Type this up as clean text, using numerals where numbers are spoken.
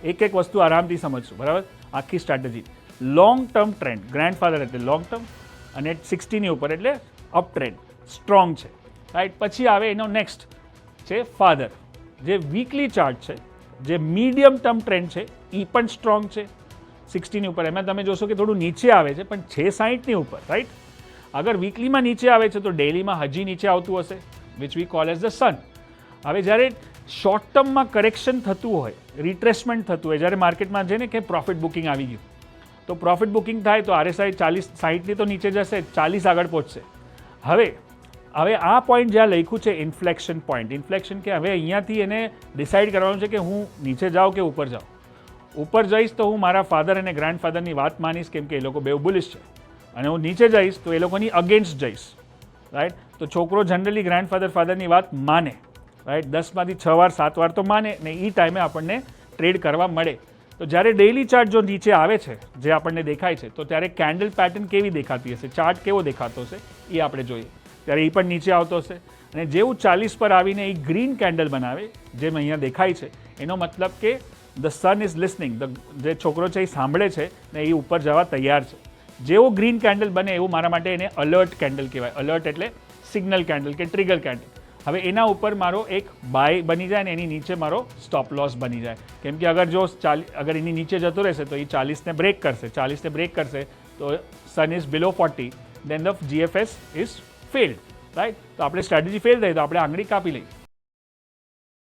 એક એક વસ્તુ આરામથી સમજશું, બરાબર. આખી strategy long term trend, grandfather એટલે લોંગ ટર્મ અને 60ની ઉપર એટલે અપ ટ્રેન્ડ સ્ટ્રોંગ છે, રાઈટ. પછી આવે એનો નેક્સ્ટ છે ફાધર, જે વીકલી ચાર્ટ છે, જે મીડિયમ ટર્મ ટ્રેન્ડ છે, એ પણ સ્ટ્રોંગ છે 60ની ઉપર. એમાં તમે જોશો કે થોડું નીચે આવે છે પણ છે 60ની ઉપર, રાઈટ. અગર વીકલીમાં નીચે આવે છે તો ડેલીમાં હજી નીચે આવતું હશે, which we call as the sun. હવે જ્યારે શોર્ટ ટર્મમાં કરેક્શન થતું હોય, રિટ્રેસમેન્ટ થતું હોય, જ્યારે માર્કેટમાં છે ને કે પ્રોફિટ બુકિંગ આવી ગયું, તો પ્રોફિટ બુકિંગ થાય તો RSI 40-60ની તો નીચે જશે, 40 આગળ પહોંચશે. હવે આ પોઈન્ટ જ્યાં લખ્યું છે ઇન્ફ્લેક્શન પોઈન્ટ, ઇન્ફ્લેક્શન કે હવે અહીંયાથી એને ડિસાઇડ કરવાનું છે કે હું નીચે જાઉં કે ઉપર જાઉં. ઉપર જઈશ તો હું મારા ફાધર અને ગ્રાન્ડફાધરની વાત માનીશ, કેમ કે એ લોકો બેવ બુલિશ છે, અને હું નીચે જઈશ તો એ લોકોની અગેન્સ્ટ જઈશ, રાઈટ. તો છોકરો જનરલી ફાધરની વાત માને, રાઈટ. 10માંથી 6 વાર 7 વાર તો માને ને એ ટાઈમે આપણને ટ્રેડ કરવા મળે. તો જ્યારે ડેઇલી ચાર્ટ જો નીચે આવે છે, જે આપણને દેખાય છે, તો ત્યારે કેન્ડલ પેટર્ન કેવી દેખાતી હશે, ચાર્ટ કેવો દેખાતો હશે એ આપણે જોઈએ. ત્યારે એ પણ નીચે આવતો હશે અને જેવું 40 પર આવીને એ ગ્રીન કેન્ડલ બનાવે, જેમ અહીંયા દેખાય છે, એનો મતલબ કે ધ સન ઇઝ લિસનિંગ, જે છોકરો છે એ સાંભળે છે ને એ ઉપર જવા તૈયાર છે. જેવો ગ્રીન કેન્ડલ બને એવું મારા માટે એને અલર્ટ કેન્ડલ કહેવાય. અલર્ટ એટલે સિગ્નલ કેન્ડલ કે ટ્રિગર કેન્ડલ. હવે એના ઉપર મારો એક બાય બની જાય ને એની નીચે મારો સ્ટોપ લોસ બની જાય, કેમ કે અગર એની નીચે જતો રહેશે તો એ 40ને બ્રેક કરશે, 40ને બ્રેક કરશે તો sun is below 40, then the GFS is failed, right. તો આપણે સ્ટ્રેટેજી ફેલ થઈ તો આપણે આંગળી કાપી લઈએ.